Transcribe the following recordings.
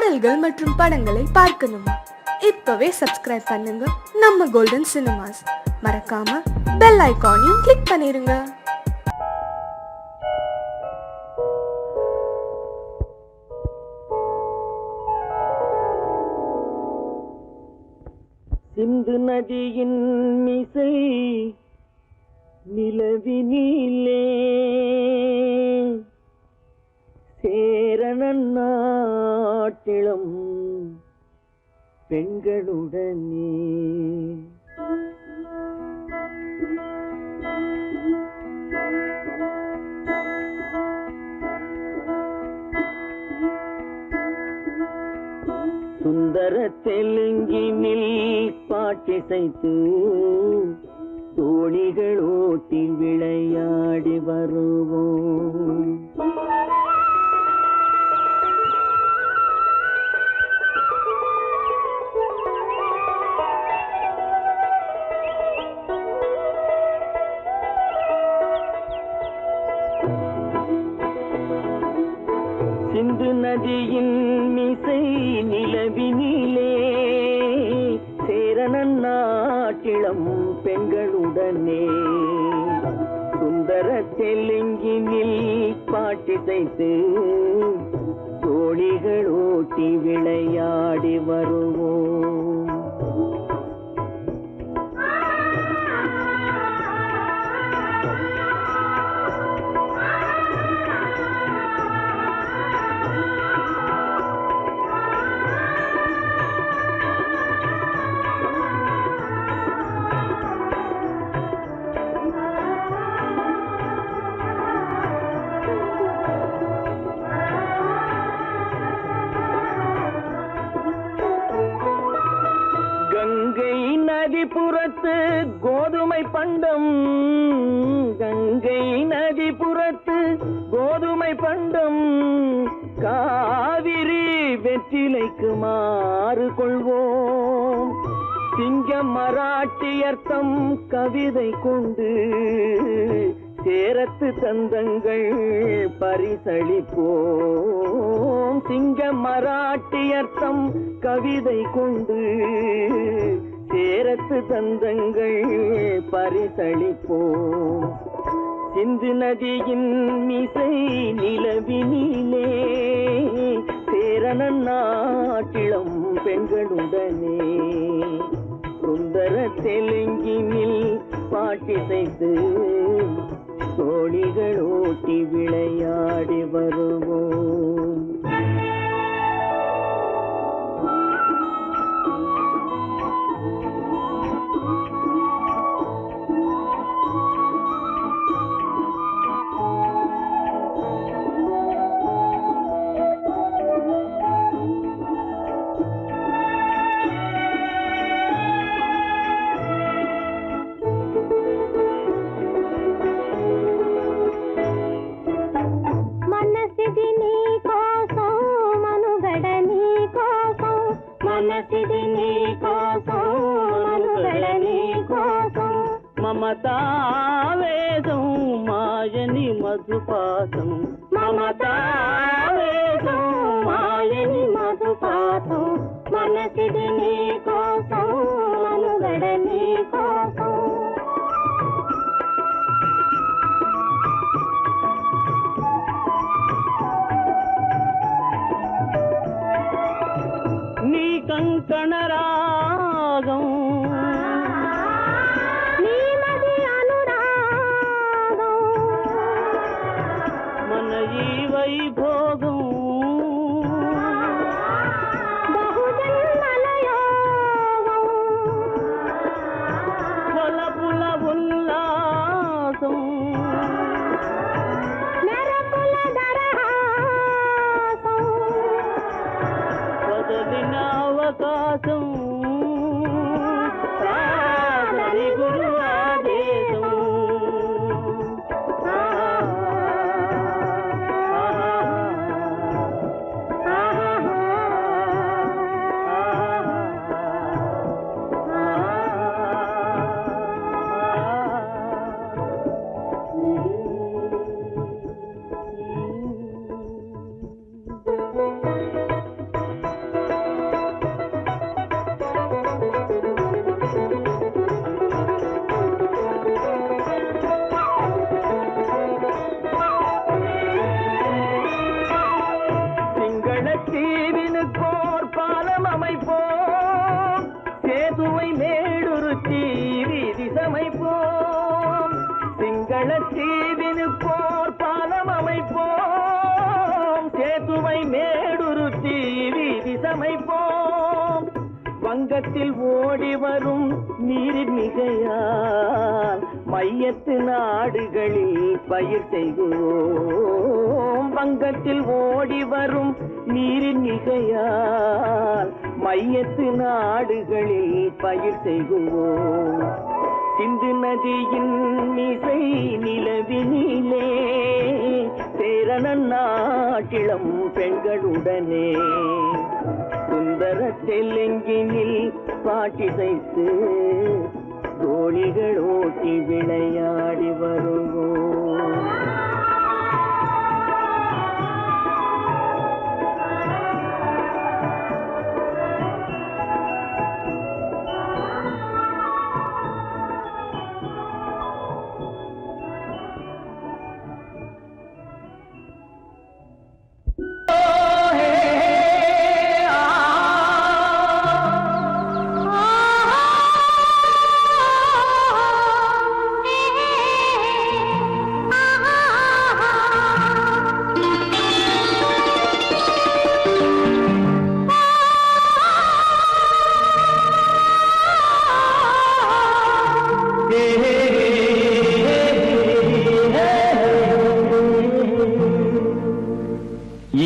பாடல்கள் மற்றும் படங்களை பார்க்கணுமா? இப்பவே சப்ஸ்கிரைப் பண்ணுங்க நம்ம கோல்டன் சினிமாஸ். மறக்காம பெல் ஐகானையும் கிளிக் பண்ணிருங்க. சிந்து நதியின் மிசை நிலவினிலே சேரணன் நாட்டிலும் பெண்களுடனே சுந்தர தெலுங்கினில் பாட்டிசைத்து தோணிகள் ஓட்டி விளையாடி வருவோம். சிந்து நதியின் மிசை நிலவினிலே சேரணன் நாட்டிளம் பெண்களுடனே சுந்தர தெலுங்கினில் பாட்டிசைத்து தோணிகள் ஓட்டி விளையாடி வருவோம். கங்கை நதிபுறத்து கோதுமை பண்டம், கங்கை நதிபுறத்து கோதுமை பண்டம், காவிரி வெற்றிலைக்கு மாறு கொள்வோம். சிங்கம் மராட்டியர்த்தம் கவிதை கொண்டு சேரத்து தந்தங்கள் பரிசளிப்போம். சிங்கம் மராட்டியர்த்தம் கவிதை கொண்டு சேரத்து தந்தங்கள் பரிசளிப்போம். சிந்து நதியின் மிசை நிலவினிலே சேரணன் நாட்டிளம் பெண்களுடனே சுந்தர தெலுங்கினில் பாட்டிசைத்து தோணிகள் ஓட்டி விளையாடி வருவோம். మనసిది నీ కోసం మనుగడ నీ కోసం మమతావేదం మాయని మధుపాసం మమతావేదం మాయని మధుపాసం మనసిది నీ కోసం మనుగడ నీ కోసం కంకణ రాగం నీమది అనురాగం మన ఈ వైభోగం బహుజన్మల యోగం వలపుల ఉల్లాసం మెరపుల దరహాసం వదలిన అవకాశం సాధని గురు ఆదేశం சமைப்போம். வங்கத்தில் ஓடி வரும் நீரின் மிகையால் மையத்து நாடுகளில் பயிர் செய்கிறோம். வங்கத்தில் ஓடி வரும் நீரின் மிகையால் மையத்து நாடுகளில் பயிர் செய்கிறோம். சிந்து நதியின் இசை நிலவினிலே சேரணன் நாட்டிளம் பெண்களுடனே சுந்தர தெலுங்கினில் பாட்டிசைத்து தோழிகள் ஓட்டி விளையாடி வருவோம்.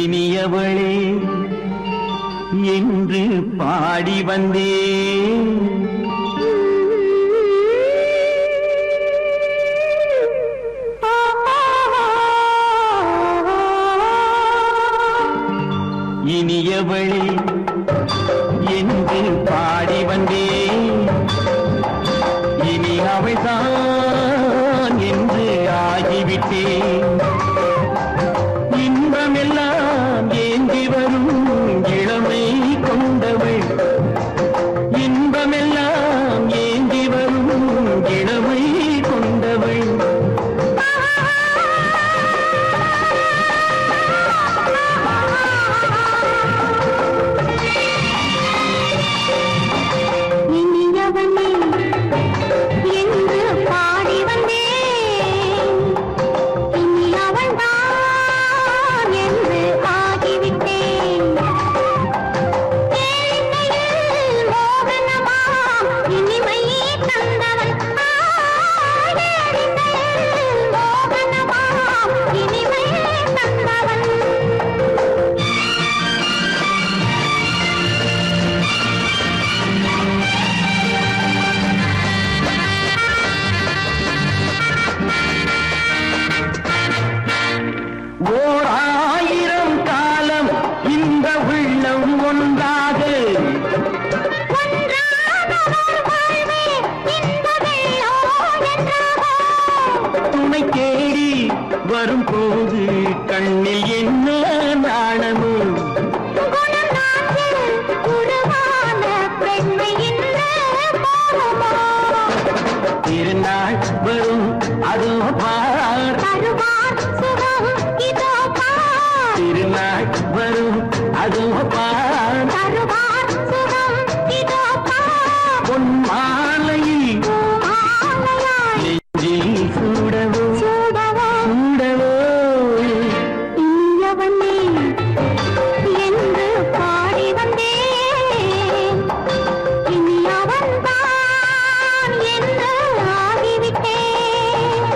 இனியவளே என்று பாடி வந்தேன். இனியவளே என்று பாடி வந்தேன். இனி அவள்தான் என்று ஆகிவிட்டேன். இன்பமெல்லாம் ஏந்தி வரும் இளமை கொண்டவள். இன்பமெல்லாம் ஏந்தி வரும் இளமை கொண்டவள். இனியவனே என்று பாடி வந்தேன். இனி அவள்தான் என்று ஆகிவிட்டேன். கேளிக்கையில் மோகனமாம் இனிமை தந்தவள். கேளிக்கையில் மோகனமாம் இனிமை தந்தவள். ஓர் ஆயிரம் காலம் இந்த உள்ளம் ஒன்றாக துணை தேடி வரும் போது கண்ணில் என்ன நாணமும். திருநாள் வரும் அதோ பார். திருநாள் வரும் அதோ பார். பொன் மாலையில் நெஞ்சில் சூடவோ சூடவோ. இனியவனே என்று பாடி வந்தேன். இனி அவன்தான் என்று ஆகிவிட்டேன்.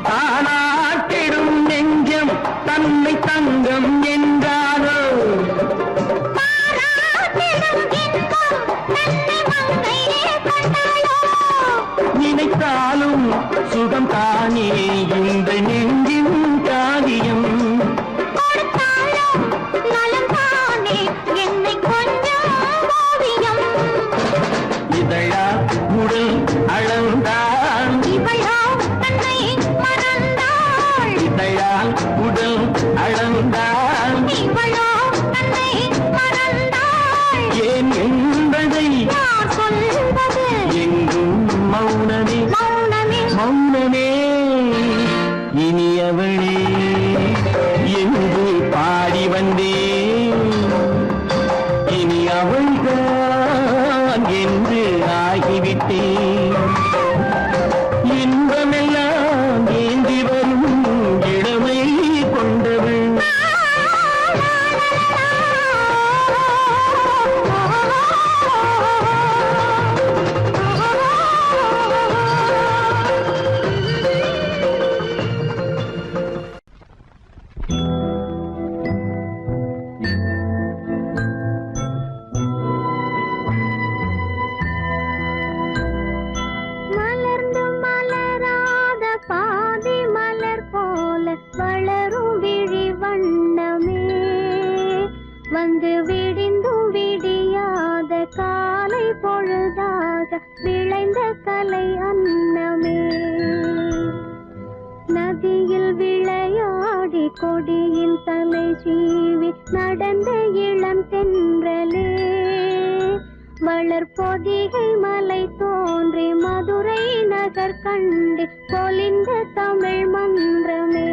தானாட்டிடும் நெஞ்சம் தன்னை தங்கம் என்றாரோ. நினைத்தாலும் சுகம் தானே இந்த நெஞ்சின் காரியம். இதழா உடல் அளந்தான். இதழால் உடல் அளந்தான். ஏன் என்பதை எங்கும் மௌனமே மௌனமே. இனியவளே என்று பாடி வந்தேன். இனி அவள்தான் என்று ஆகிவிட்டேன். இன்பமெல்லாம் ஏந்தி வரும் இளமை கொண்டவள். மலர்ந்து மலராத பாதி மலர் போல வளரும் விழி வண்ணமே, வந்து விடிந்தும் விடியாத காலை பொழுதாக விளைந்த கலை அன்னமே. நதியில் விளையாடி கொடியின் தலை சீவி நடந்த இளம் தென்றலே, வளர்பொதிகை மலை தோன்றி மதுரை நகர் கண்டு பொலிந்த தமிழ் மன்றமே.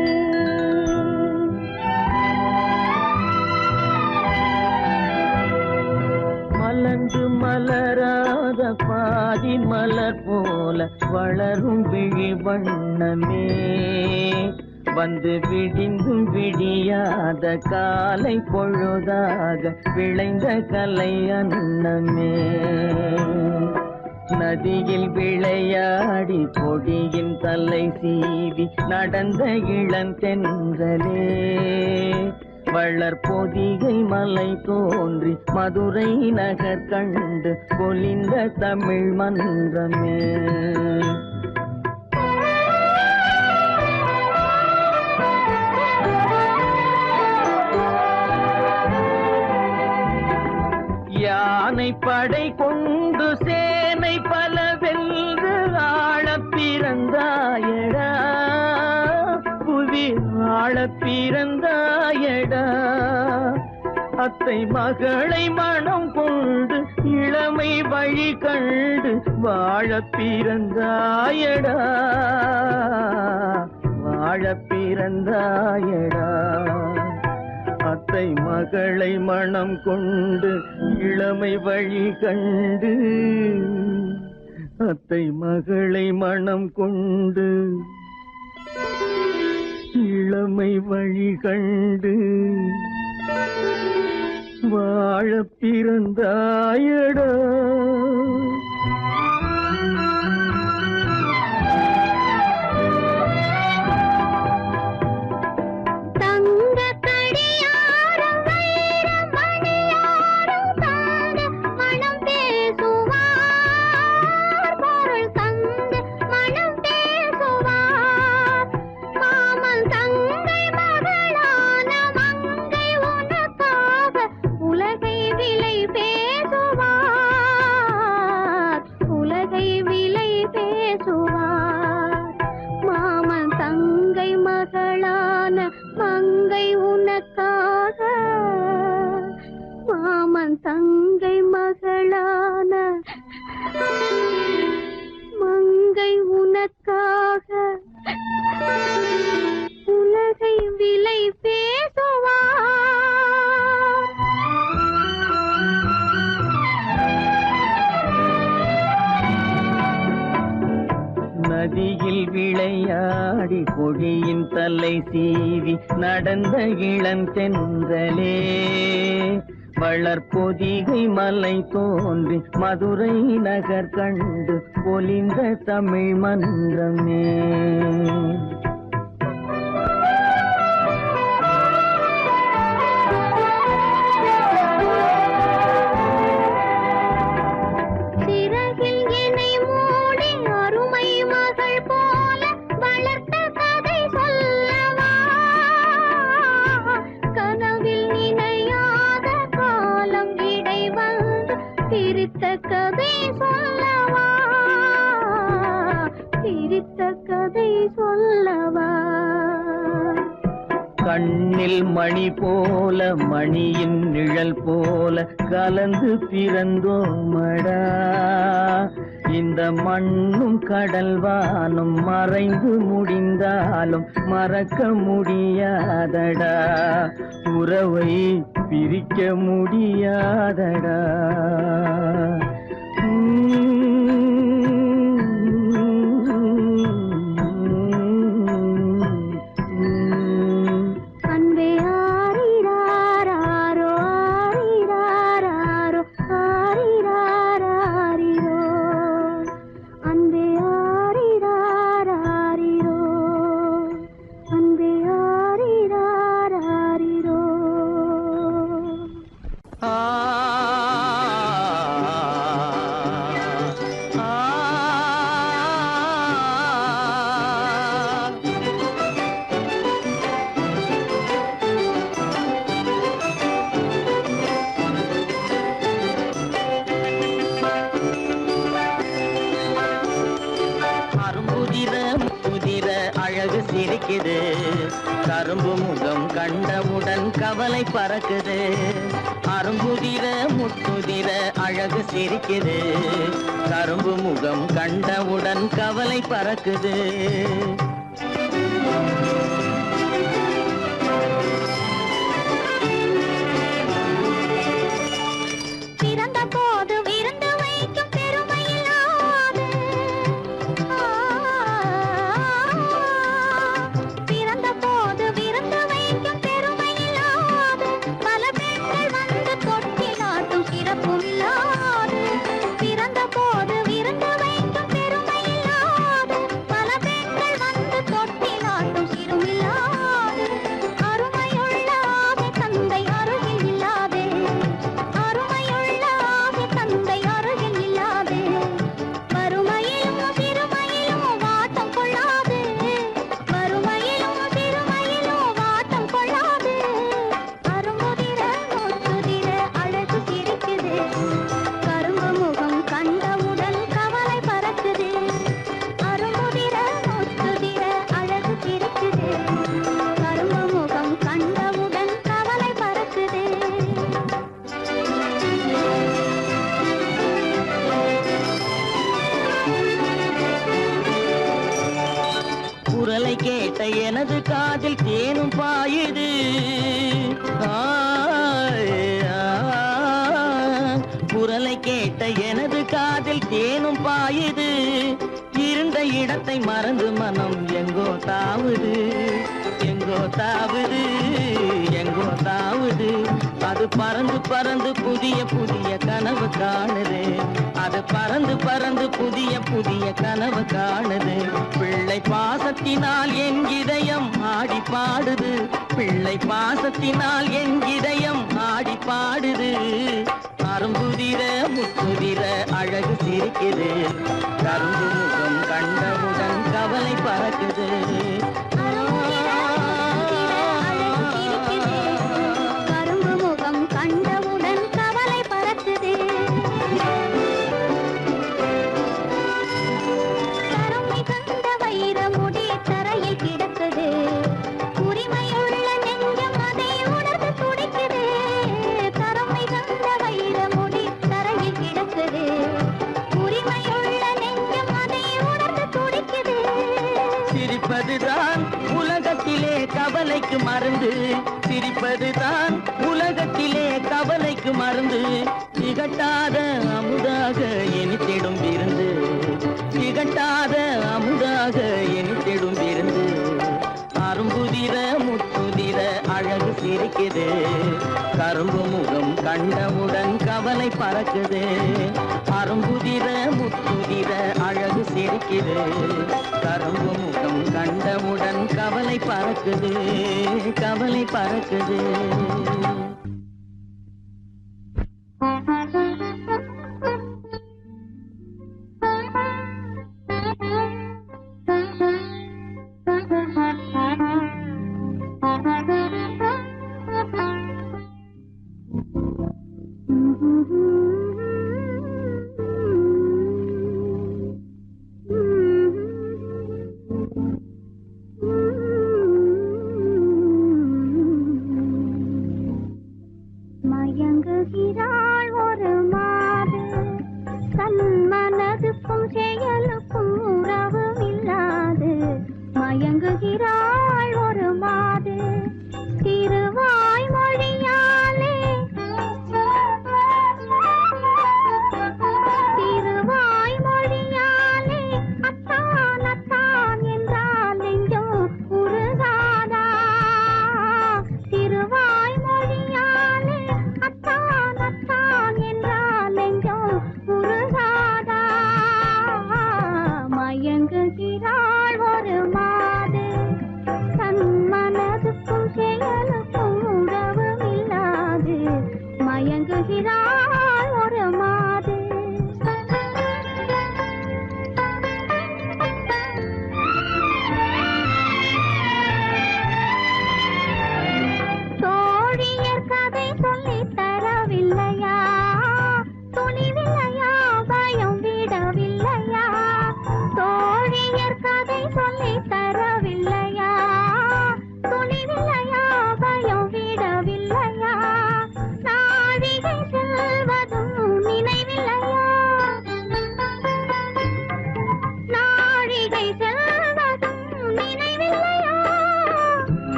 மலர்ந்து மலராத பாதி மலர் போல வளரும் விழி வண்ணமே, வந்து விடிந்தும் விடியாத காலை பொழுதாக விளைந்த கலை அன்னமே. நதியில் விளையாடி கொடியின் தலை சீவி நடந்த இளந்தென்றலே, வளர்பொதிகை மலை தோன்றி மதுரை நகர் கண்டு பொலிந்த தமிழ் மன்றமே. யானை படை கொண்டு சேனை பல வென்று ஆளப் பிறந்தாயடா, புவி ஆளப் பிறந்தாயடா. அத்தை மகளை மனம் கொண்டு இளமை வழி கண்டு வாழப் பிறந்தாயடா, வாழப் பிறந்தாயடா. அத்தை மகளை மனம் கொண்டு இளமை வழி கண்டு, அத்தை மகளை மனம் கொண்டு இளமை வழி கண்டு வாழப் பிறந்தாயடா. தங்கை மகளான மங்கை உனக்காக உலகை விலை பேசுவார். நதியில் விளையாடி கொடியின் தலை சீவி நடந்த இளந்தென்றலே, வளர்பொதிகை மலை தோன்றி மதுரை நகர் கண்டு பொலிந்த தமிழ் மன்றமே. சிறகில் என்னை மூடி அருமை மகள் போல வளர்த்த கதை சொல்லவா, கனவில் நினையாத காலம் இடை வந்து பிரித்த கதை சொல்லவா, பிரித்த கதை சொல்லவா. மண்ணில் மணி போல மணியின் நிழல் போல கலந்து பிறந்தோமடா. இந்த மண்ணும் கடல் வானும் மறைந்து முடிந்தாலும் மறக்க முடியாதடா. உறவை பிரிக்க முடியாதடா. அன்பே ஆரிராரோ ஆரிராரோ ஆரிராரோ அன்பே ஆரிராரோ அன்பே ஆரிராரோ. முதிர அழகு சிரிக்குது. கரும்பு முகம் கண்டவுடன் கவலை பறக்குது. அரும்புதிர முத்துதிர அழகு சிரிக்குது. கரும்பு முகம் கண்டவுடன் கவலை பறக்குது. பிறந்த போது விருந்து வைக்கும் பெருமையில்லாது. பிறந்த போது விருந்து வைக்கும் பெருமையில்லாது. பல பெண்கள் வந்து தொட்டிலாட்டும் சிறப்பும் இல்லாது. பிறந்த போது விருந்து வைக்கும் பெருமையில்லாது. பல பெண்கள் வந்து தொட்டிலாட்டும் சிறுமில்லாது. அருமையுள்ள ஆவி தந்தை அருகில் இல்லாதே. அருமையுள்ள ஆவி தந்தை அருகில் இல்லாதே. வறுமையிலும் சிறுமையிலும் வாட்டம் கொள்ளாது. வறுமையிலும் சிறுமையிலும் வாட்டம் கொள்ளாது. அரும்புதிர முத்துதிர அழகு சிரிக்குது. கரும்பு முகம் கண்டவுடன் கவலை பறக்குது. அரும்புதிர முத்துதிர அழகு சிரிக்குது. கரும்பு முகம் கண்டவுடன் கவலை பறக்குது. குரலை கேட்ட எனது காதில் தேனும் பாயுது. குரலை கேட்ட எனது காதில் தேனும் பாயுது. இருந்த இடத்தை மறந்து மனம் எங்கோ தாவுது. எங்கோ தாவுது எங்கோ தாவுது. அது பறந்து பறந்து புதிய புதிய கனவு காணுது. அது பறந்து பறந்து புதிய புதிய கனவு காணுது. பிள்ளை பாசத்தினால் என் இதயம் ஆடி பாடுது. பிள்ளை பாசத்தினால் என் இதயம் ஆடி பாடுது. அரும்புதிர முத்துதிர அழகு சிரிக்குது. கரும்பு முகம் கண்டவுடன் கவலை பறக்குது. கரும்பு முகம் கண்டவுடன் கவலை பறக்குது. தரம் மிகுந்த வைரமுடி தரையில் கிடக்குது. உரிமையுள்ள நெஞ்சம் அதை உணர்ந்து துடிக்குது. தரம் மிகுந்த வைரமுடி தரையில் கிடக்குது. உரிமையுள்ள நெஞ்சம் அதை உணர்ந்து துடிக்குது. சிரிப்பதுதான் உலகத்திலே கவலைக்கு மருந்து. சிரிப்பதுதான் உலகத்திலே கவலைக்கு மருந்து. திகட்டாத அமுதாக இனித்திடும் விருந்து. திகட்டாத அமுதாக இனித்திடும் விருந்து. அரும்புதிர முத்துதிர அழகு சிரிக்குது. கரும்பு முகம் கண்டவுடன் கவலை பறக்குது. அரும்புதிர முத்துதிர அழகு சிரிக்குது. கரும்பு முகம் கண்டவுடன் கவலை பறக்குது. கவலை பறக்குது.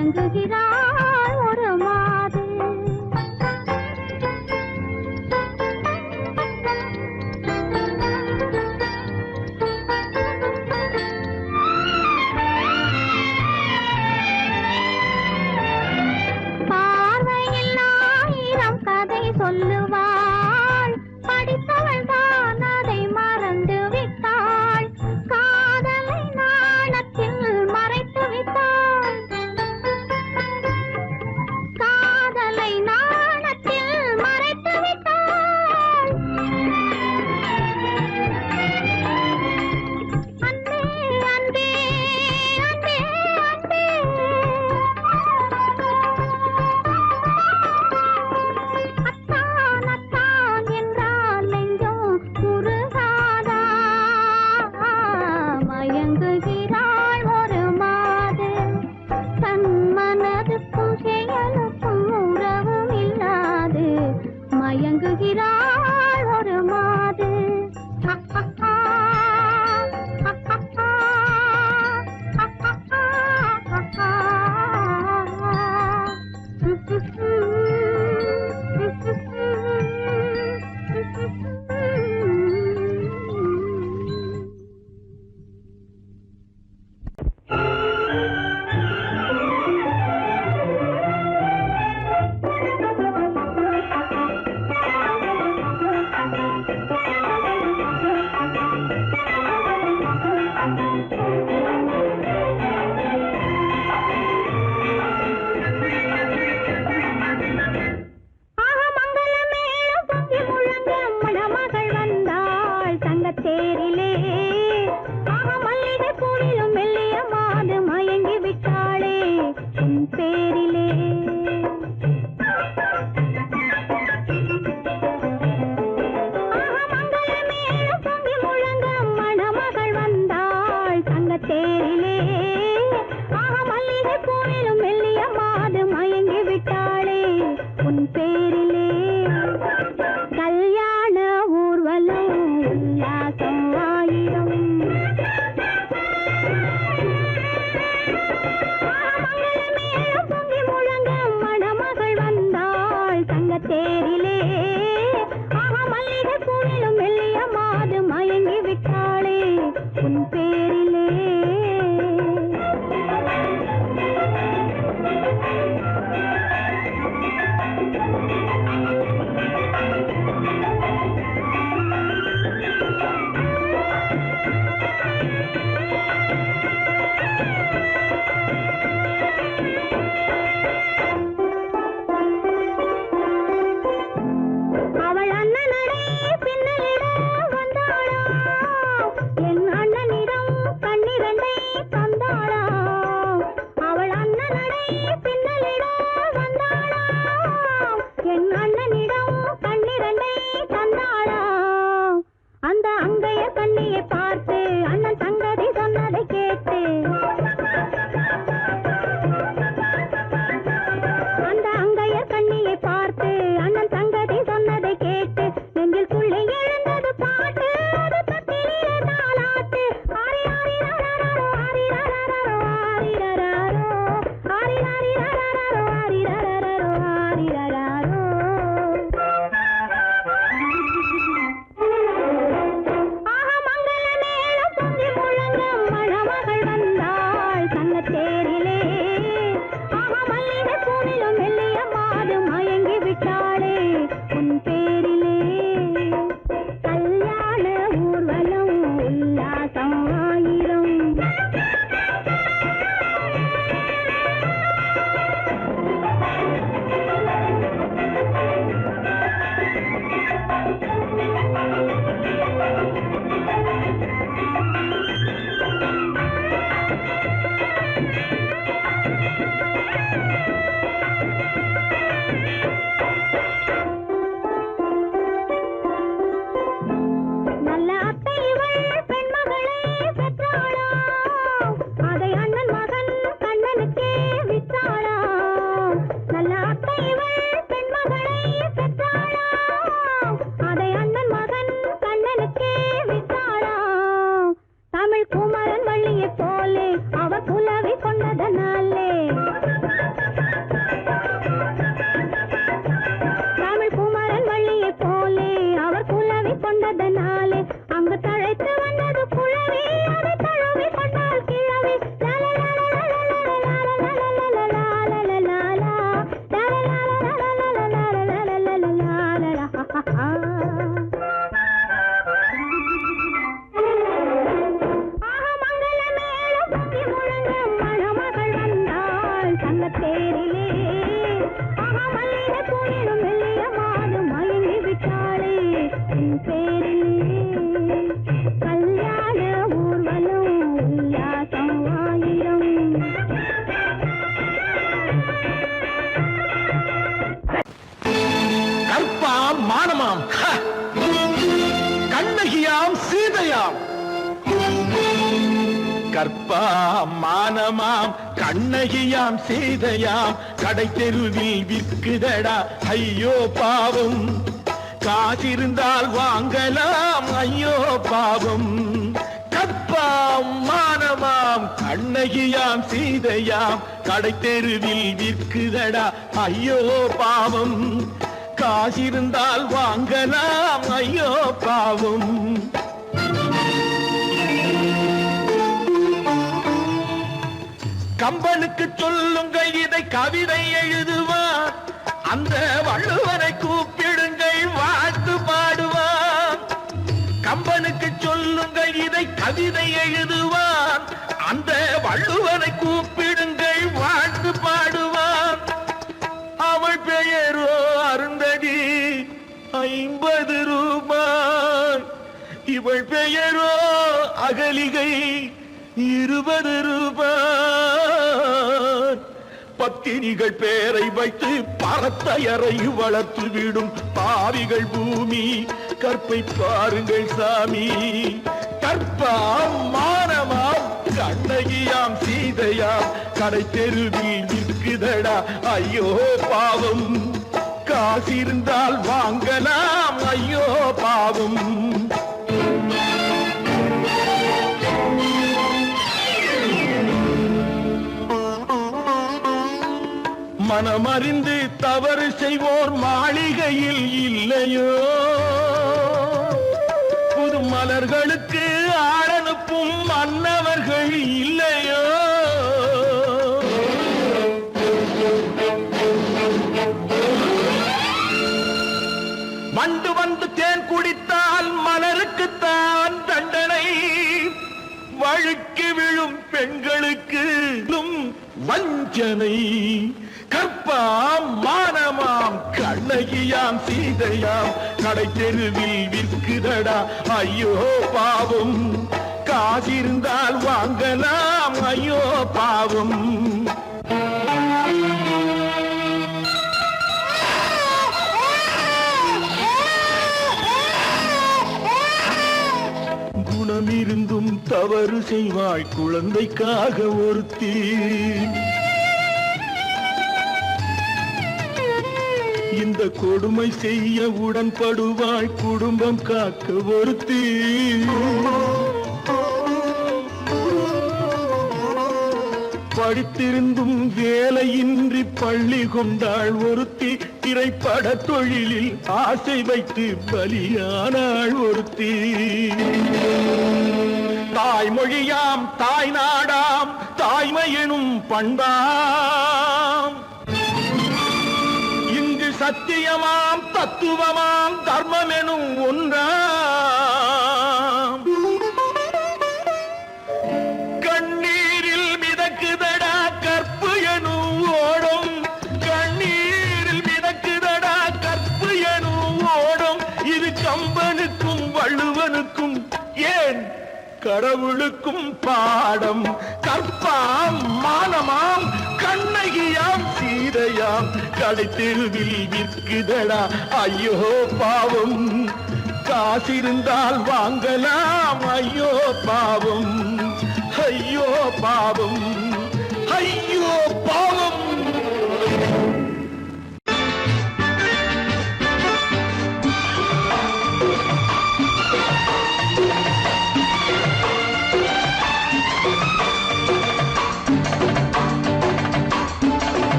மயங்குகிறாள் ஒரு மாது. பார்வையில் 1000 கதை சொல்லுவாள், படித்தவள் தான் அதை மறந்து விட்டாள். காதலை நாணத்தில் மறைத்து விட்டாள், காதலை நாணத்தில் மறைத்து விட்டாள். அன்பே அன்பே அன்பே அன்பே, அத்தான் அத்தான் என்றால் நெஞ்சம் குறுகாதா. மயங்குகிறாள் ஒரு மாது, தன் மனதுக்கும் செயலுக்கும் உறவும் இல்லாது மயங்குகிறாள் ஒரு மாது. தேரிலே மல்லிகை பூவிலும் மெல்லிய மாது மயங்கி விட்டாளே உன் பேரிலே. மங்களமேளம் பொங்கி முழங்க மணமகள் வந்தாள் தங்கத்தேரிலே. மல்லிகை பூவிலும் மெல்லிய மாது மயங்கி விட்டாளே உன் பேரிலே. கல்யாண ஊர்வலம் உல்லாசம் 1000, மங்களமேளம் பொங்கி முழங்க மணமகள் வந்தாள் தங்கத்தேரிலே. மல்லிகை பூவிலும் மெல்லிய மாது மயங்கி விட்டாளே உன் பேரிலே. கற்பாம் மானமாம் கண்ணகியாம் சீதையாம். கற்பாம் மானமாம் கண்ணகியாம் சீதையாம் கடை தெருவில் விற்குதடா ஐயோ பாவம். காசிருந்தால் வாங்கலாம் ஐயோ பாவம். கற்பாம் மானமாம் கண்ணகியாம் சீதையாம் கடை தெருவில் விற்குதடா ஐயோ பாவம். காசிருந்தால் வாங்கலாம் ஐயோ பாவம். கம்பனுக்கு சொல்லுங்கள் இதை கவிதை எழுதுவான். அந்த வள்ளுவரை கூப்பிடுங்கள் வாழ்த்து பாடுவான். கம்பனுக்கு சொல்லுங்கள் இதை கவிதை எழுதுவான். அந்த வள்ளுவரை கூப்பிடுங்கள் வாழ்த்து பாடுவான். அவள் பெயரோ அருந்ததி 50 ரூபாய். இவள் பெயரோ அகலிகை 20 ரூபாய். பத்தினிகள் பேரை வைத்து பரத்தையறை வளர்த்து விடும் பாவிகள் பூமி. கற்பை பாருங்கள் சாமி. கற்பாம் மானமாம் கண்ணகியாம் சீதையாம் கடை தெருவில் விற்குதடா ஐயோ பாவம். காசிருந்தால் வாங்கலாம் ஐயோ பாவம். மனமறிந்து தவறு செய்வோர் மாளிகையில் இல்லையோ. புது மலர்களுக்கு ஆளனுப்பும் மன்னவர்கள் இல்லையோ. வண்டு வந்து தேன் குடித்தால் மலருக்குத்தான் தண்டனை. வழுக்கி விழும் பெண்களுக்கு வஞ்சனை. கற்பாம் மானமாம் கண்ணகியாம் சீதையாம் கடை தெருவில் விற்குதடா ஐயோ பாவம். காசிருந்தால் வாங்கலாம் ஐயோ பாவம். குணமிருந்தும் தவறு செய்வாய் குழந்தைக்காக ஒருத்தி. இந்த கொடுமை செய்ய உடன்படுவாய் குடும்பம் காக்க ஒருத்தி. படித்திருந்தும் வேலையின்றி பள்ளி கொண்டாள் ஒருத்தி. திரைப்பட தொழிலில் ஆசை வைத்து பலியானாள் ஒருத்தி. தாய்மொழியாம் தாய் நாடாம் தாய்மையெனும் பண்பாம். இங்கு சத்தியமாம் தத்துவமாம் தர்மமெனும் ஒன்றாம். கண்ணீரில் மிதக்குதடா கற்பு எனும் ஓடும். கண்ணீரில் மிதக்குதடா கற்பு எனும் ஓடும். இது கம்பனுக்கும் வள்ளுவனுக்கும் ஏன் கடவுளுக்கும் பாடம். கற்பாம் மானமாம் கண்ணகியாம் சீதையாம் கடை தெருவில் விற்குதடா ஐயோ பாவம். காசிருந்தால் வாங்கலாம் ஐயோ பாவம். ஐயோ பாவம். ஐயோ பாவம்.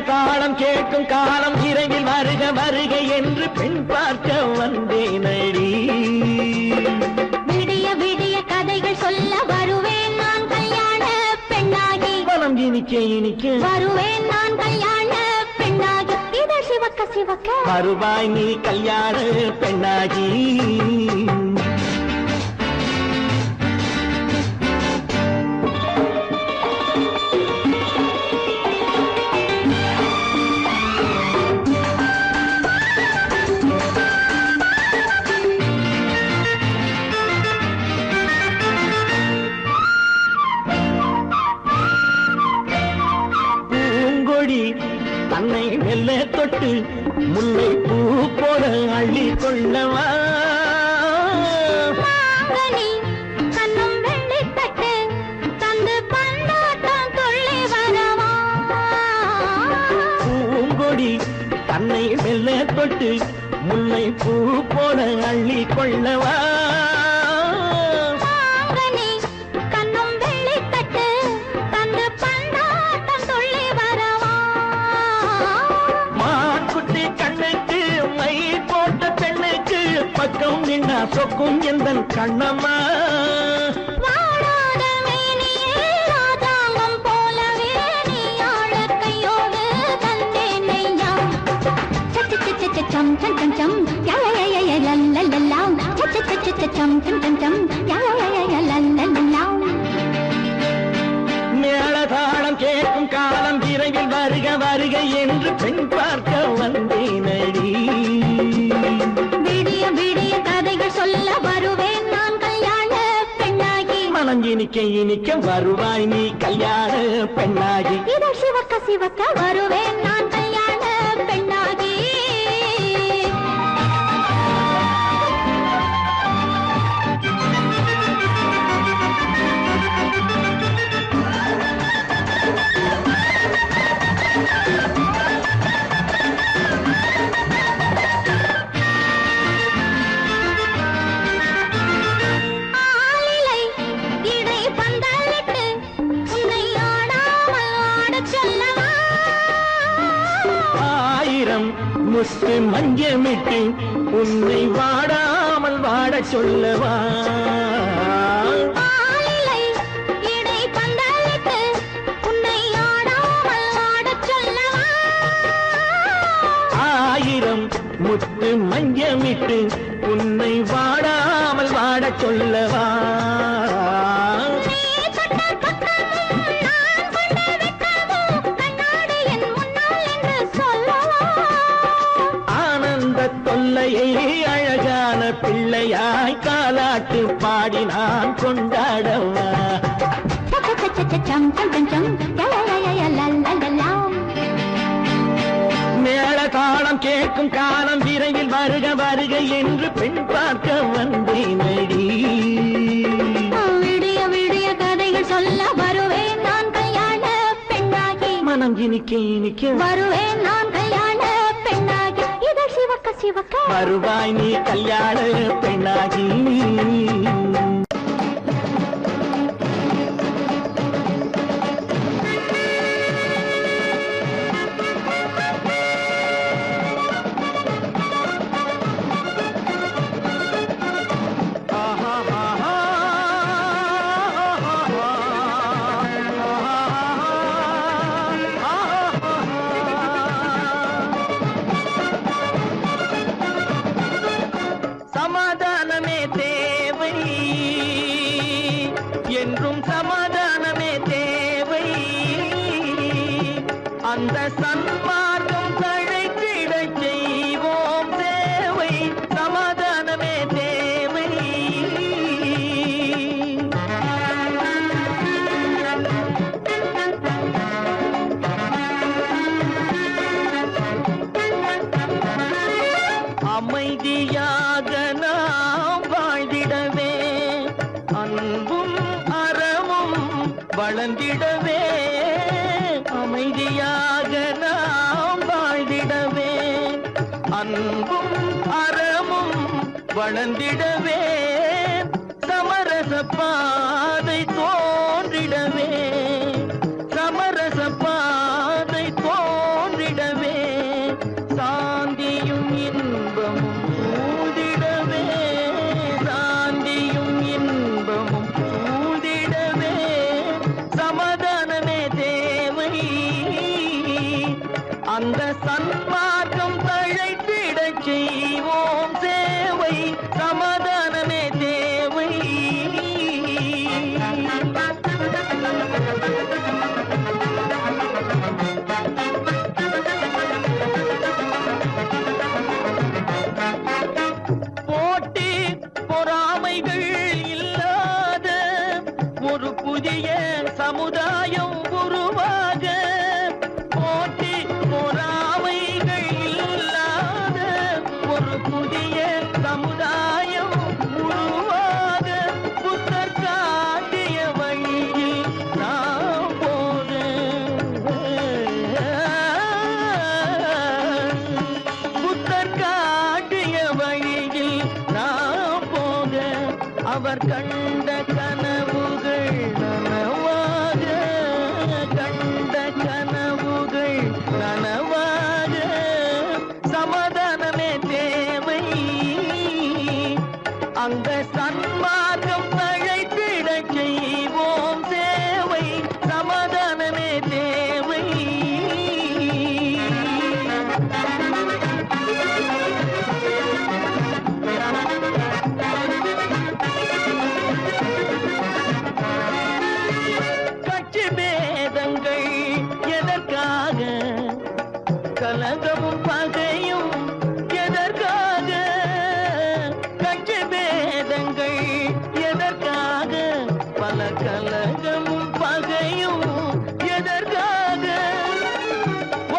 தாளம் கேட்கும் காலம் இரவில் வருக வருக என்று பெண் பார்க்க வந்தேனடி. விடிய விடிய கதைகள் சொல்ல வருவேன் நான் கல்யாண பெண்ணாகி. மனம் இனிக்க இனிக்க வருவேன் நான் கல்யாண பெண்ணாகி. இதழ் சிவக்க சிவக்க வருவாய் நீ கல்யாண பெண்ணாகி. தொட்டு முல்லை பூ போல அள்ளி கொள்ளவா மாங்கனி கண்ணும் வெள்ளித்தட்டு தந்து பந்தாட்டம் துள்ளி வரவா பூங்கொடி தன்னை மெல்ல தொட்டு முல்லை பூ போல அள்ளி கொள்ளவா மாங்கனி கண்ணும் வெள்ளித்தட்டு தந்து பந்தாட்டம் துள்ளி வரவா மான்குட்டி கண்ணுக்கு மை போட்ட பெண்ணுக்கு பக்கம் நின்னா சொக்கும் எந்தன் கண்ணம்மா வாடாத மேனியே ராதாங்கம் போலவே நீ ஆழக் கையோடு தந்தேனையா சம் சம் சம் சம் யா யா யா யா லல்லல்லா சம் சம் சம் யா யா யா லல்லல்லா மேளதாளம் கேட்கும் காலம் விரைவில் வருக வருக என்று பெண் பார்க்க வந்தேனடி விடிய விடிய கதைகள் சொல்ல வருவேன் நான் கல்யாண பெண்ணாகி மனம் இனிக்க இனிக்க வருவாய் நீ கல்யாண பெண்ணாகி இதழ் சிவக்க சிவக்க வருவேன் நான் கல்யாண பெண்ணாகி ஆலிலை இடை பந்தலிட்டு உன்னை ஆடாமல் ஆடச் சொல்லவா ஆயிரம் முத்து மஞ்சமிட்டு உன்னை வாடாமல் வாடச் சொல்லவா ஆலிலை இடை பந்தலிட்டு உன்னை ஆடாமல் ஆடச் சொல்லவா ஆயிரம் முத்து மஞ்சமிட்டு உன்னை வாடாமல் வாடச் சொல்லவா நீ தொட்ட பக்கமும் நான் கொண்ட வெட்கமும் கண்ணாடி என் முன்னால் என்று சொல்லவா ஆனந்த தொல்லையை அழகான பிள்ளையாய் காலாட்டு பாடி நான் கொண்டாடவா சம் சம் சம் சம் யா யா யா லல்லல்லா மேளதாளம் கேட்கும் காலம் விரைவில் வருக வருக என்று பெண் பார்க்க வந்தேனடி விடிய விடிய கதைகள் சொல்ல வருவேன் நான் கல்யாண பெண்ணாகி மனம் இனிக்க இனிக்க வருவேன் நான் கல்யாண பெண்ணாகி இதழ் சிவக்க சிவக்க வருவாய் நீ கல்யாண பெண்ணாகி சமாதானமே தேவை என்றும் சமாதானமே தேவை அந்த சன்மார்க்கம் தழைத்திட செய்வோம் தேவை சமாதானமே தேவை அமைதியாக நாம் வாழ்ந்திடவே அன்பும் அறமும் வளர்ந்திடவே அமைதியாக நாம் வாழ்ந்திடவே அன்பும் அறமும் வளர்ந்திடவே சமரச பாதை தோன்றிடவே சமரச பாதை தோன்றிடவே சாந்தியும் இன்பமும் சூழ்ந்திடவே சாந்தியும் இன்பமும் சூழ்ந்திடவே சமாதானமே தேவை அந்த சன்மார்க்கம் தழைத்திடச் செய்வோம் சேவை சமாதானமே தேவை போட்டி பொறாமைகள் இல்லாத ஒரு புதிய சமுதாயம் உருவாக போட்டி பொறாமைகள் அவர் கண்ட கனவுகள் நனவாக, கண்ட கனவுகள் நனவாக, சமாதானமே தேவை. அந்த சன்மார்க்கம் தழைத்திடச் செய்வோம் சேவை, சமாதானமே தேவை. கட்சி பேதங்கள் எதற்காக, கலகமும் பகையும் எதற்காக, கட்சி பேதங்கள் எதற்காக, பல கலகமும் பகையும் எதற்காக,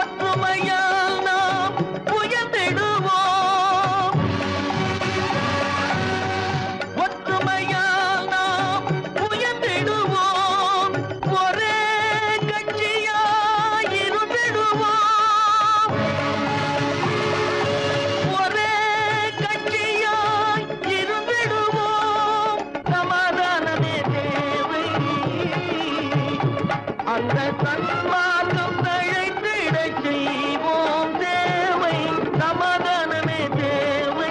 ஒற்றுமையால் நாம் உயர்ந்திடுவோம், ஒற்றுமையால் நாம் உயர்ந்திடுவோம், ஒரே கட்சியாய் இருந்திடுவோம், ஒரே கட்சியாய் இருந்திடுவோம், சமாதானமே தேவை. அந்த சன்மார்க்கம் தழைத்திடச் செய்வோம் தேவை, சமாதானமே தேவை.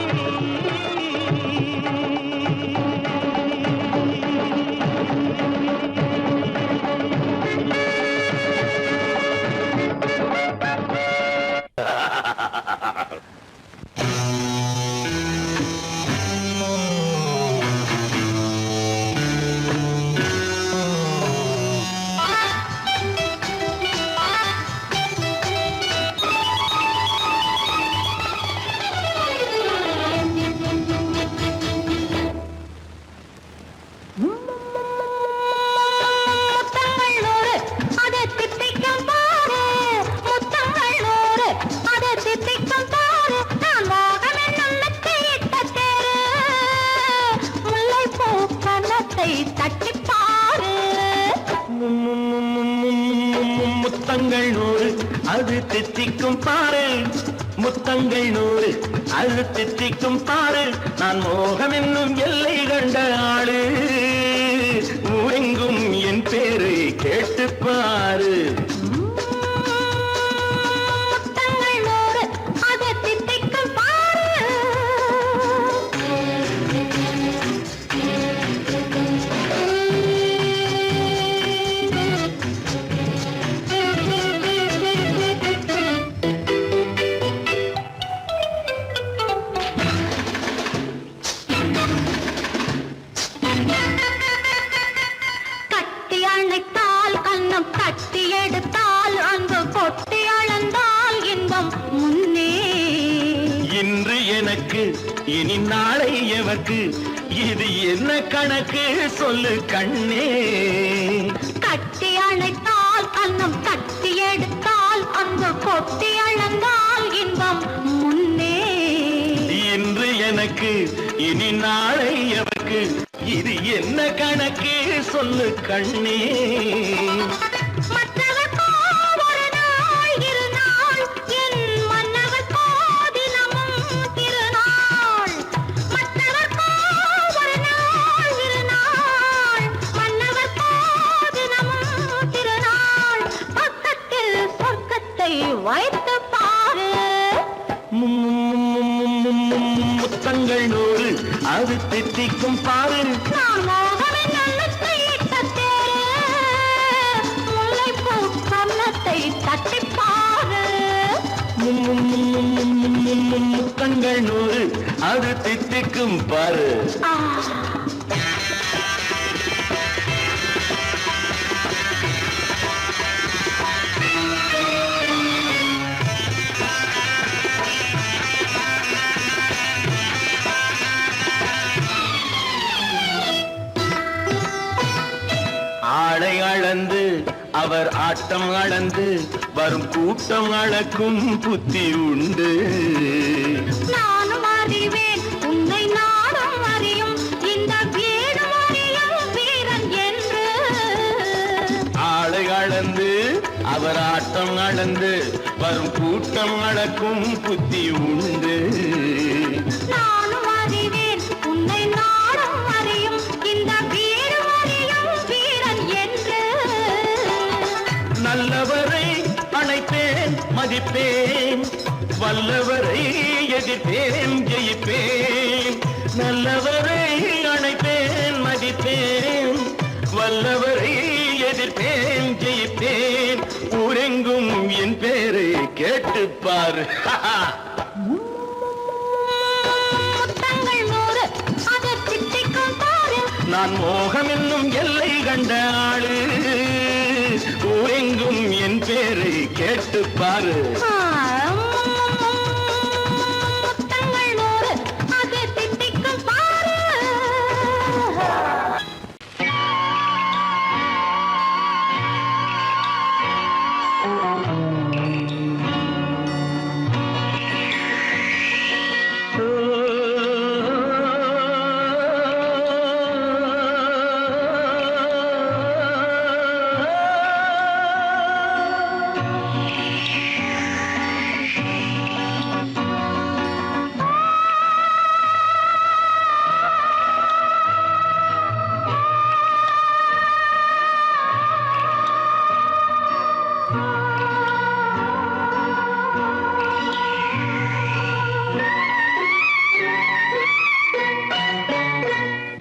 முத்தங்கள் நூறு அதை தித்திக்கும் பாரு, முத்தங்கள் நூறு அதை தித்திக்கும் பாரு, நான் மோகம் என்னும் மெத்தையிட்ட தேரு, முல்லைப்பூ கன்னத்தை தட்டிப் பாரு. முத்தங்கள் நூறு அது தித்திக்கும் பாரு, முத்தங்கள் நூறு அது தித்திக்கும் பாரு, நான் மோகம் என்னும் எல்லை கண்ட ஆளு, ஊரெங்கும் என் பேரை கேட்டு பாரு. முத்தங்கள் நூறு அதை தித்திக்கும் பாரு. கட்டி அணைத்தால் கண்ணம் கட்டி எடுத்தால் அன்பு கொட்டி அளந்தால் இன்பம் முன்னே. இன்று எனக்கு இனி நாளை எவர்க்கு, இது என்ன கணக்கு சொல்லு கண்ணே. கட்டி அணைத்தால் கண்ணம் கட்டி எடுத்தால் அன்பு கொட்டி அளந்தால் இன்பம் முன்னே. இன்று எனக்கு இனி நாளை எவர்க்கு, இது என்ன கணக்கு சொல்லு கண்ணே. மற்றவர்க்கோ ஒரு நாள் இரு நாள், என் மன்னவர்க்கோ தினமும் திருநாள். மற்றவர்க்கோ ஒரு நாள் இரு நாள், மன்னவர்க்கோ தினமும் திருநாள். பக்கத்தில் சொர்க்கத்தை வைத்து பாரு. முத்தங்கள் நூறு அது தித்திக்கும் பாரு, நான் மோகம் என்னும் மெத்தையிட்ட தேரு, முல்லைப்பூ கன்னத்தை தட்டிப் பாரு. முத்தங்கள் நூறு அது தித்திக்கும் பாரு. ஆ. ஆளை அளந்து அவர் ஆட்டம் அளந்து வரும் கூட்டம் அளக்கும் புத்தி உண்டு. நானும் அறிவேன் உன்னை நாடும் அறியும் இந்த வீடும் அறியும் வீரன் என்று. ஆளை அளந்து அவர் ஆட்டம் அளந்து வரும் கூட்டம் அளக்கும் புத்தி உண்டு. நானும் அறிவேன் உன்னை நாடும் அறியும் மதிப்பேன் வல்லவரை எதிர்ப்பேன் ஜெயிப்பேன் நல்லவரை அணைப்பேன் மதிப்பேன் வல்லவரை எதிர்ப்பேன் ஜெயிப்பேன் ஊரெங்கும் என் பேரை கேட்டுப்பார் முத்தங்கள் 100 அது திட்டிக்கும் பாரு நான் மோகம் என்னும் எல்லை கண்ட ஆளு ஊரெங்கும் என் பேரை கேட்டுப்பாரு முத்தங்கள் 100 அது திட்டிக்கும் பாரு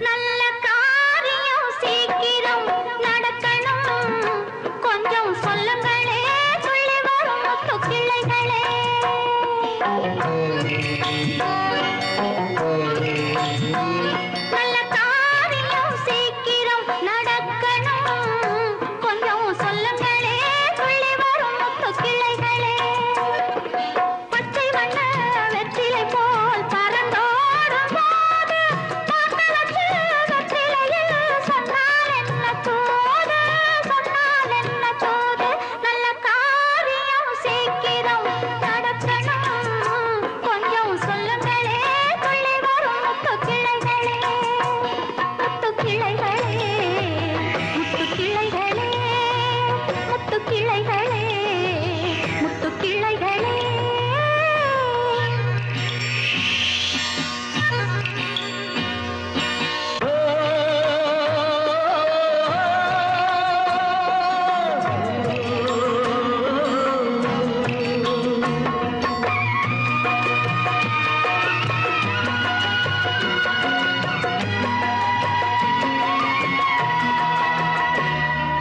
நல்ல காரியம் சீக்கிரம் நடக்கணும் கொஞ்சம் சொல்லுங்களே சொல்லி வரும் முத்து கிளைகளே நல்ல காரியம் சீக்கிரம் நடக்கணும் கொஞ்சம் சொல்லுங்களே சொல்லி வரும் முத்து கிளைகளே பச்சை வண்ண வெற்றிலை போல் பறந்தோடும் போது பார்க்கலச்சு வெற்றிலையில் சொன்னால் என்ன தூது சொன்னால் என்ன தூது நல்ல காரியம் சீக்கிரம் நடக்கணும் கொஞ்சம் சொல்லுங்களே சொல்லி வரும் முத்து கிளைகளே முத்து கிளைகளே முத்து கிளைகளே முத்து கிளைகளே முத்து கிளைகளே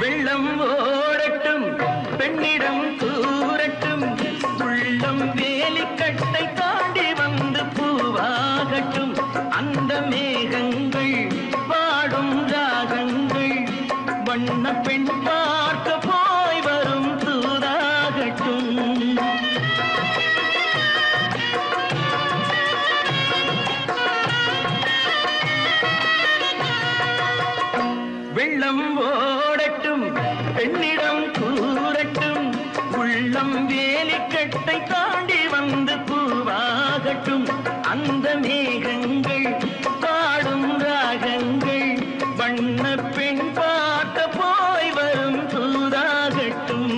வெள்ளம் ஓடட்டும் பெண்ணிடம் கூறட்டும் உள்ளம் வேலிக்கட்டை தாண்டி வந்து பூவாகட்டும் அந்த மேகங்கள் பாடும் ராகங்கள் வண்ண பெண் பார்க்க போய் வரும் தூதாகட்டும் வெள்ளம் ஓடட்டும் பெண்ணிடம் கூறட்டும் உள்ளம் வேலிக்கட்டை தாண்டி வந்து பூவாகட்டும் அந்த மேகங்கள் பாடும் ராகங்கள் வண்ண பெண் பார்க்க போய் வரும் தூதாகட்டும்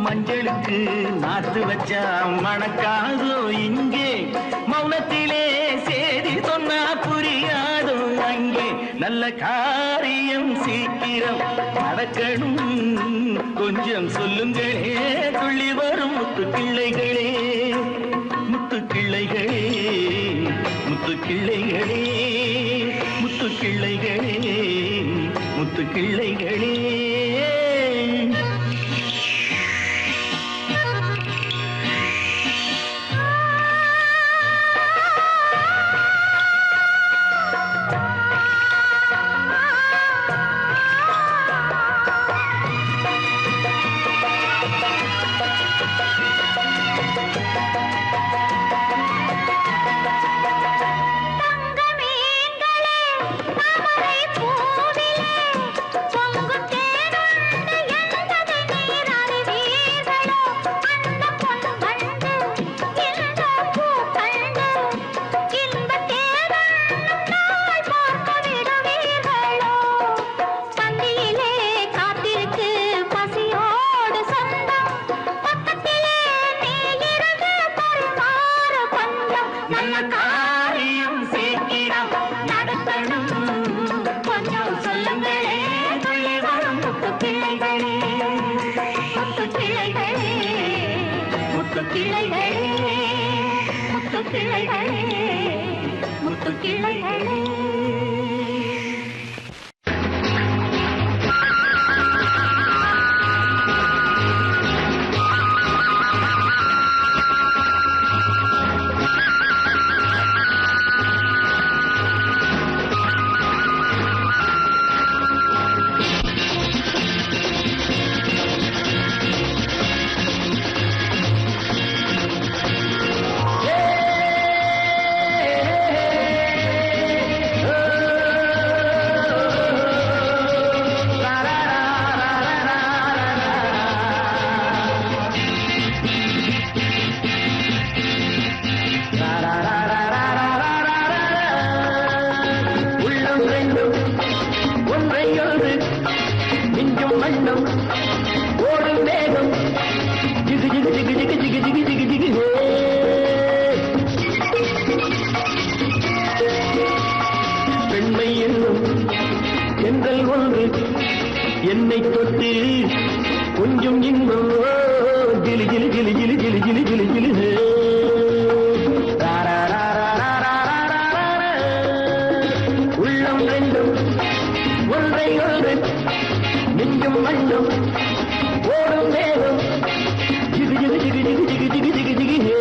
மஞ்சளுக்கு நாத்து வச்சா மணக்காதோ இங்கே மௌனத்திலே சேதி சொன்னா புரியாதோ அங்கே நல்ல காரியம் சீக்கிரம் நடக்கணும் கொஞ்சம் சொல்லுங்களே துள்ளி வரும் முத்து கிள்ளைகளே முத்து கிள்ளைகளே முத்து கிள்ளைகளே முத்து கிள்ளைகளே முத்து கிள்ளைகளே கிளைகளே முத்து கிளைகளே முத்து கிளைகளே என்னை தொட்டு கொஞ்சம் இன்பம் ஜிலி ஜிலி ஜிலி ஜிலி ஜிலி ஜிலி ஜிலி ஜிலி உள்ளம் ரெண்டும் ஒன்றை ஒன்று நெஞ்சும் மண்ணும் ஓடும் வேகம் ஜிகு ஜிகு ஜிகு ஜிகு ஜிகு ஜிகு ஜிகு ஜிகு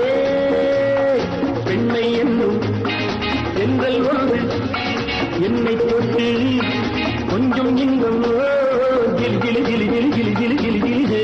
பெண்மை என்னும் சென்றல் ஒன்று என்னை தொட்டு கொஞ்சம் இன்பம் ஜிலி ஜிலி ஜிலி ஜிலி ஜிலி ஜிலி ஜிலி ஜிலி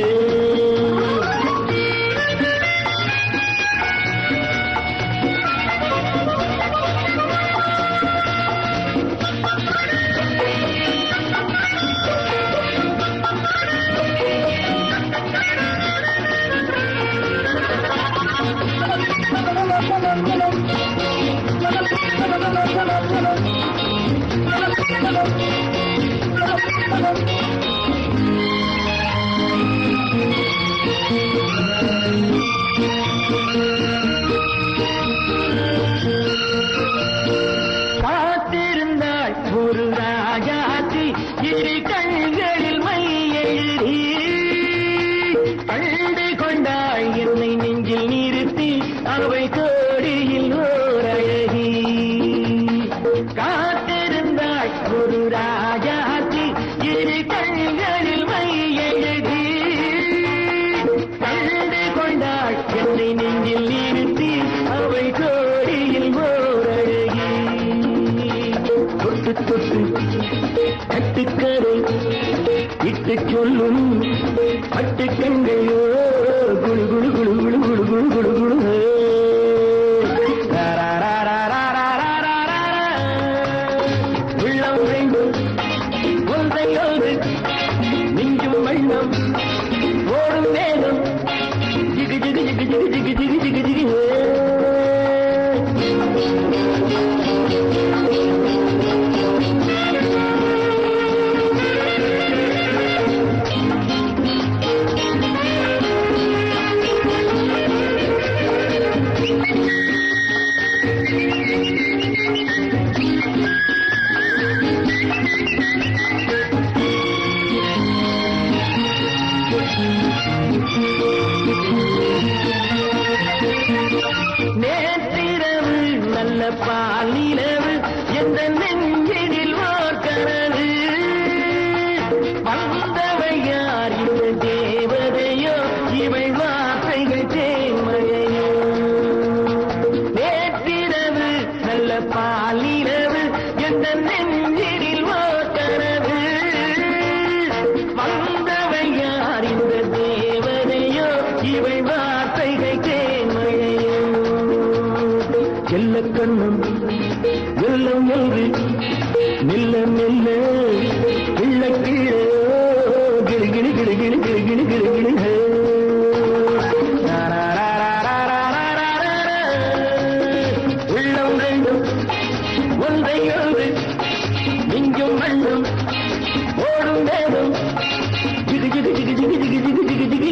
காத்திருந்தாள் ஒரு ராஜாத்தி இரு கண்களில் மை எழுதி கண்டு கொண்டாள் என்னை நெஞ்சில் நிறுத்தி அவை கோடியில் ஓர் அழகி காத்திருந்தாள் ஒரு ராஜாத்தி இரு கண்களில் மை எழுதி கண்டு கொண்டாள் என்னை நெஞ்சில் நிறுத்தி அவை கோடியில் ஓர் அழகி தொட்டு தொட்டு கட்டுக்கரை இட்டு சொல்லும் பட்டு கண்களோ குழு குழு குழு குழு குழு குழு குழு குழு உள்ளம் வேண்டும் ஒன்றை ஒன்று நெஞ்சும் வண்ணம் ஓடும் வேகம் ஜிகு ஜிகு ஜிகு ஜிகு ஜிகு ஜிகு ஜிகு ஜிகு நேற்றிரவு நல்ல பாலிரவு எந்த நெஞ்சினில் ஓர் கனவு வந்தவை யார் இந்த தேவதையோ இவை வார்த்தைகள் தேன்மழையோ நேற்றிரவு நல்ல பாலிரவு எந்த நெஞ்சினில் ஓர் கனவு வந்தவை யார் இந்த தேவதையோ இவை வார்த்தைகள் தேன்மழையோ செல்ல கண்ணும் வெள்ளம் என்று மெல்ல மெல்ல கிள்ள கீழே கிளி கிளி கிளி கிளி கிளி கிளி கிளி கிளி உள்ளம் ரெண்டும் ஒன்றை ஒன்று நெஞ்சும் மண்ணும் ஓடும் வேகம் ஜிகு ஜிகு ஜிகு ஜிகு ஜிகு ஜிகு ஜிகு ஜிகு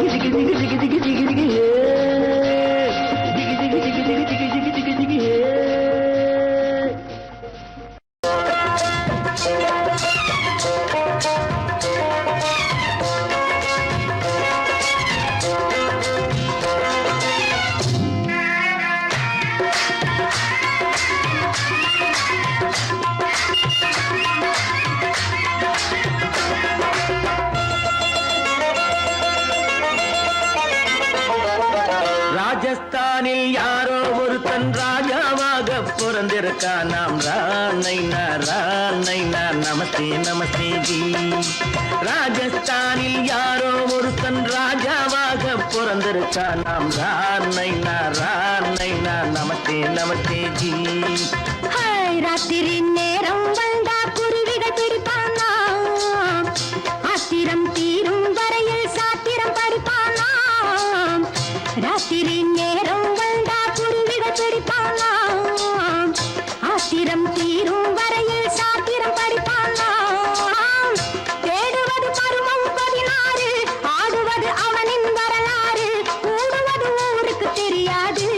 ஜிகு ஜிகு ஜிகு ஜிகு ஜிகு ஜிகு ஜிகு ஜிகு பிறந்திருக்கா நாம் ராணைனா நமஸ்தே நமஸ்தே ஜி. ராஜஸ்தானில் யாரோ ஒருத்தன் ராஜாவாக பிறந்திருக்கா நாம் ராணைனா நமஸ்தே நமஸ்தே ஜி. ராத்திரி நேரம் வந்தா குருவிகள் பிடிப்பானா, ஆத்திரம் தீரும் வரையில் சாத்திரம் படிப்பானா. ராத்திரி நேரம் வந்தா குருவிகள் பிடிப்பானா, ஆத்திரம் தீரும் வரையில் சாத்திரம் படிப்பானா. தேடுவது பருவம் 16, ஆடுவது அவனின் வரலாறு, கூடுவது ஊருக்கு தெரியாது.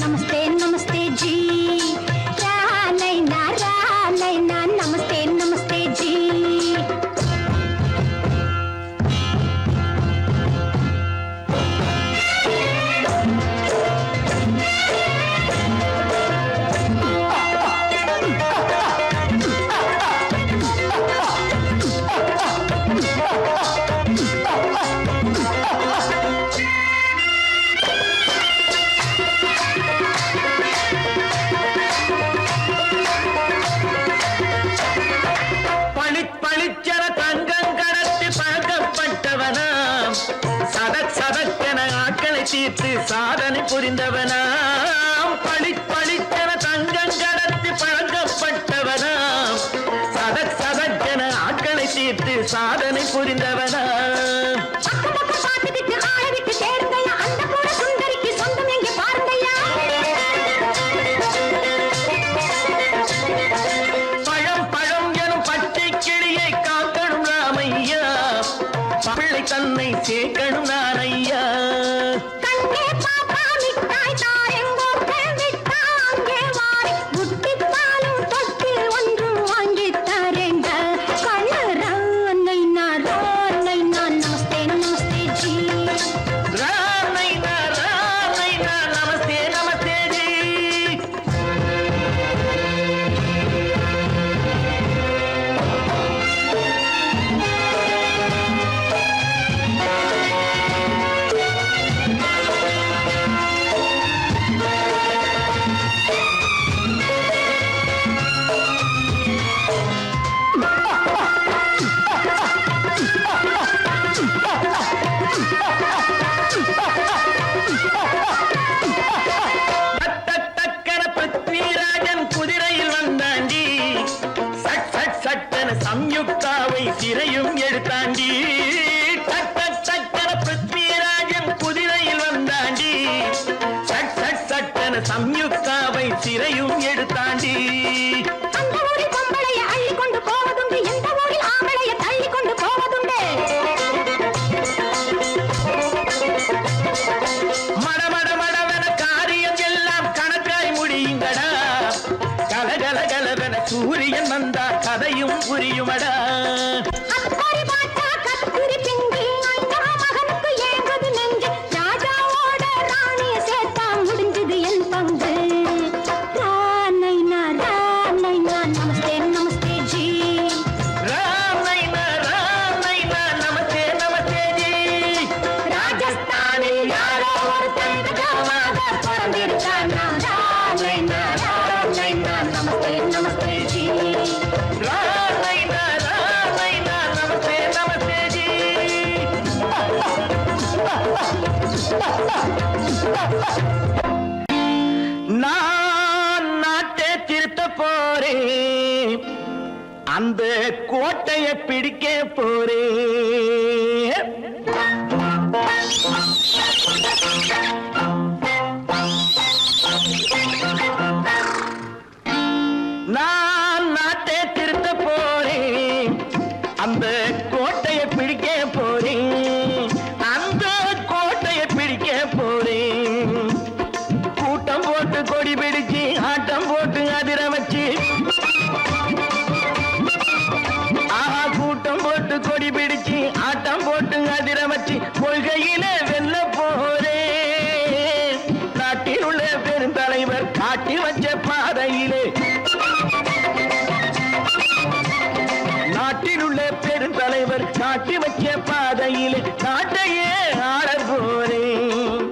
நமஸ்தே நமஸ்தே ஜி. நமஸ்தே நமஸ்தே ஜி. பளிச்சென தங்கம் கடத்தி பழக்கப்பட்டவனாம், சதக்கென ஆட்களை தீர்த்து சாதனை புரிந்தவனாம். பளிச்சென தங்கம் கடத்தி பழக்கப்பட்டவனாம், சதக்கென ஆட்களை தீர்த்து சாதனை புரிந்தவனாம். தன்னை சேர்க்கணும் நான் ஐயா. கண்ணே பாப்பா மிட்டாய் தாரெங்கோ விட்டாங்கே வாரி, புட்டிப்பாலும் தொட்டு ஒன்று வாங்கி தரேங்க. கண்ணை நான் நமஸ்தே நமஸ்தே ஜி. ராணைனா நமஸ்தே நமஸ்தே ஜி. சம்யுக்தாவை சிறையும் எடுத்தாண்டி. பிருத்விராஜன் குதிரையில் வந்தாண்டி, சட்டன சம்யுக்தாவை சிறையும் எடுத்தாண்டி. அந்த ஊரில் பொம்பளைய அள்ளி கொண்டு போவதுண்டு, எந்த ஊரில் ஆம்பளைய தள்ளி கொண்டு போவதுண்டு. மடமடவென காரியம் எல்லாம் கணக்காய் முடியுங்கடா, கலகலகலவென சூரியன் வந்தா கதையும் புரியுமடா. அக்கறை பாட்டா கத்திரி பிங்கி, ஐயா மகனுக்கு ஏங்குது நெஞ்சு, ராஜாவோட ராணிய சேர்த்தா முடிஞ்சது என் பங்கு. ராணைனா நமஸ்தே நமஸ்தே ஜி. ராணைனா நமஸ்தே நமஸ்தே ஜி. ராஜஸ்தானில் யாரோ ஒருத்தன் ராஜாவாக பிறந்திருக்கானா, ராணைனா நமஸ்தே நமஸ்தே ஜி. ராணைனா நமஸ்தே நமஸ்தே ஜி. நான் நாட்டை திருத்த போறேன், அந்த கோட்டையை பிடிக்க போறேன். நான் நாட்டை திருத்த போறேன், அந்த கோட்டையை பிடிக்க போறேன், அந்த கோட்டையை பிடிக்க போறேன். கூட்டம் போட்டு கொடி பிடிச்சு ஆட்டம் போட்டு அதிர வச்சு, கூட்டம் போட்டு கொடி பிடிச்சு ஆட்டம் போட்டு அதிர வச்சு, கொள்கையில வெல்ல போறேன். நாட்டில் உள்ள பெருந்தலைவர் காட்டி வச்ச பாதையிலே, நாட்டில் உள்ள பெருந்தலைவர் காட்டி வச்ச பாதையிலே நாட்டையே ஆள போறேன்.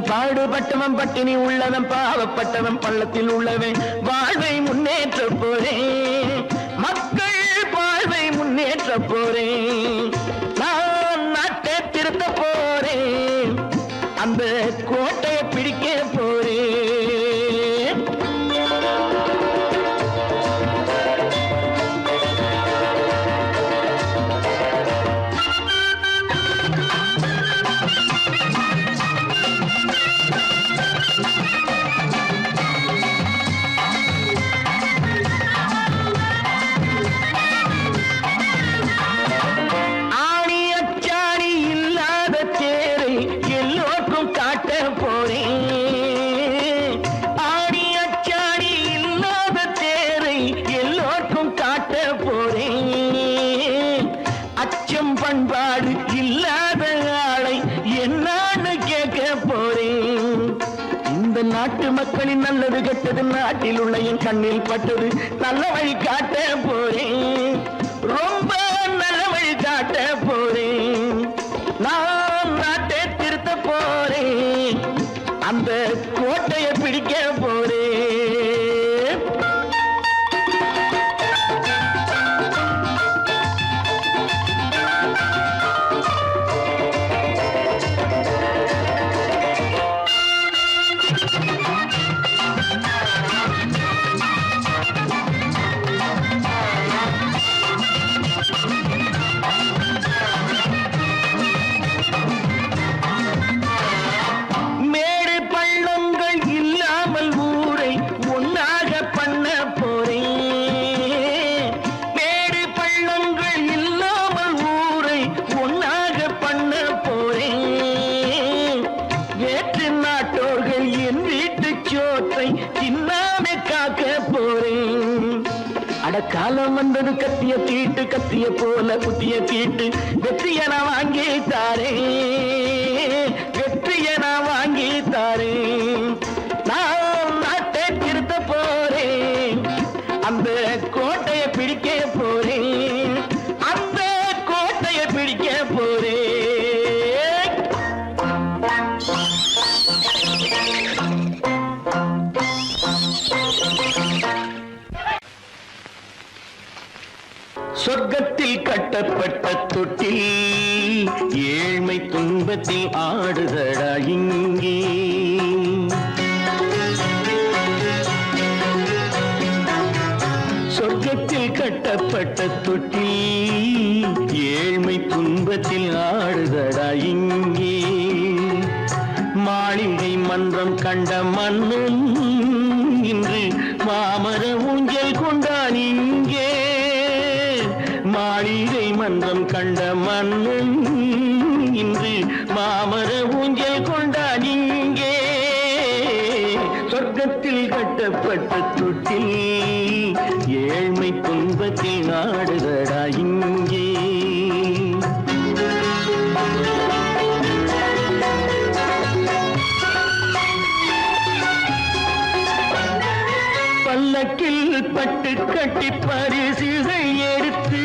பாடுபட்டவன் பட்டினி உள்ளவன் பாவப்பட்டவன் பள்ளத்தில் உள்ளவன் வாழ்வை முன்னேற்ற போறேன், மக்கள் வாழ்வை முன்னேற்ற போறேன், நான் நாட்டை திருத்த போறேன், அந்த கோட்டையை பிடிக்க போறேன். பண்பாடு இல்லாத ஆளை என்னான்னு கேட்க போறேன். இந்த நாட்டு மக்களின் நல்லது கெட்டது நாட்டில் உள்ள என் கண்ணில் பட்டது நல்ல வழி காட்ட போறேன், ரொம்ப நல்ல வழி காட்ட போறேன். நான் நாட்டை திருத்த போறேன், அந்த கோட்டையை பிடிக்க போறேன். காலம் வந்தது கத்திய தீட்டு, கத்திய போல குத்திய தீட்டு, வெற்றிய நான் வாங்கி தாரே, வெற்றிய நான் வாங்கி தாரே. நான் நாட்டை திருத்த போறேன், அந்த கோட்டையை பிடிக்க போறேன், அந்த கோட்டையை பிடிக்க போறேன். சொர்க்கத்தில் கட்டப்பட்ட தொட்டில் ஏழ்மை துன்பத்தில் ஆடுதடா இங்கே. சொர்க்கத்தில் கட்டப்பட்ட தொட்டில் ஏழ்மை துன்பத்தில் ஆடுதடா இங்கே. மாளிகை மன்றம் கண்ட மன்னன் இன்று மாமர ஊஞ்சல் கொண்டான் இங்கே. மாளிகை மன்றம் கண்ட மன்னன் இன்று மாமர ஊஞ்சல் கொண்டான் இங்கே. சொர்க்கத்தில் கட்டப்பட்ட தொட்டில் ஏழ்மை துன்பத்தில் ஆடுதடா இங்கே. பல்லக்கில் பட்டு கட்டி பரிசுகள் எடுத்து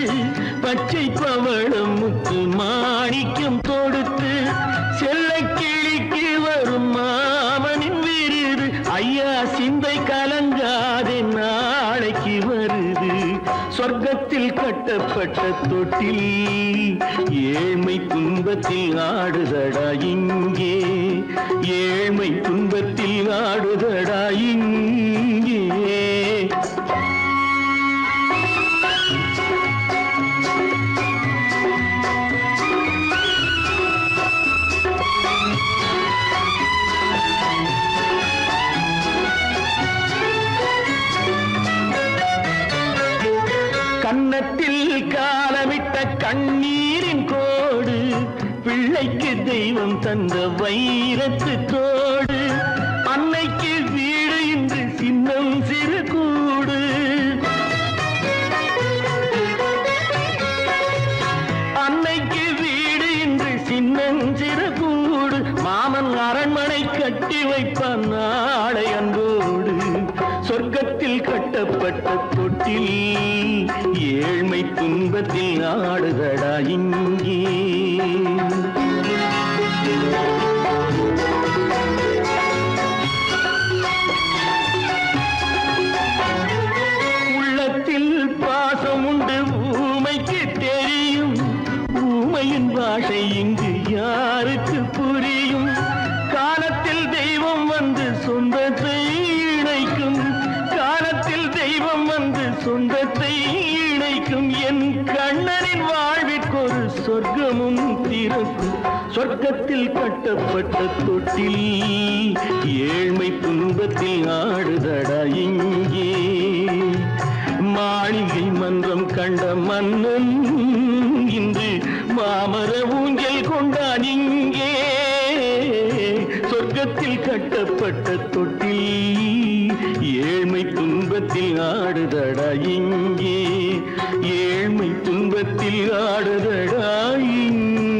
பச்சை பவளம் முத்து மாணிக்கம் தொடுத்து செல்ல கிளிக்கு வரும் மாமனின் விருது ஐயா சிந்தை கலங்காதே நாளைக்கு வருது. சொர்க்கத்தில் கட்டப்பட்ட தொட்டில் ஏழ்மை துன்பத்தில் ஆடுதடா இங்கே. ஏழ்மை துன்பத்தில் ஆடுதடா இங்கே. கன்னத்தில் காலமிட்ட கண்ணீரின் கோடு பிள்ளைக்கு தெய்வம் தந்த வைரத்து தோடு. அன்னைக்கு வீடு இன்று சின்னம் சிறு கூடு. அன்னைக்கு வீடு இன்று சின்னம் சிறு கூடு. மாமன் அரண்மனை கட்டி வைப்பான் நாளை அன்போடு. சொர்க்கத்தில் கட்டப்பட்ட தொட்டில் ஏழ்மை துன்பத்தில் ஆடுதடா இங்கே. பாஷை இங்கு யாருக்கு புரியும் காலத்தில் தெய்வம் வந்து சொந்தத்தை இணைக்கும் காலத்தில் தெய்வம் வந்து சொந்தத்தை இணைக்கும் என் கண்ணனின் வாழ்விற்கொரு சொர்க்கமும் திறக்கும் சொர்க்கத்தில் கட்டப்பட்ட தொட்டில் ஏழ்மை துன்பத்தில் ஆடுதடா இங்கே மாளிகை மன்றம் கண்ட மன்னன் இன்று மாமர ஊஞ்சல் கொண்டான் இங்கே சொர்க்கத்தில் கட்டப்பட்ட தொட்டில் ஏழ்மை துன்பத்தில் ஆடுதடா இங்கே ஏழ்மை துன்பத்தில் ஆடுதடா இங்கே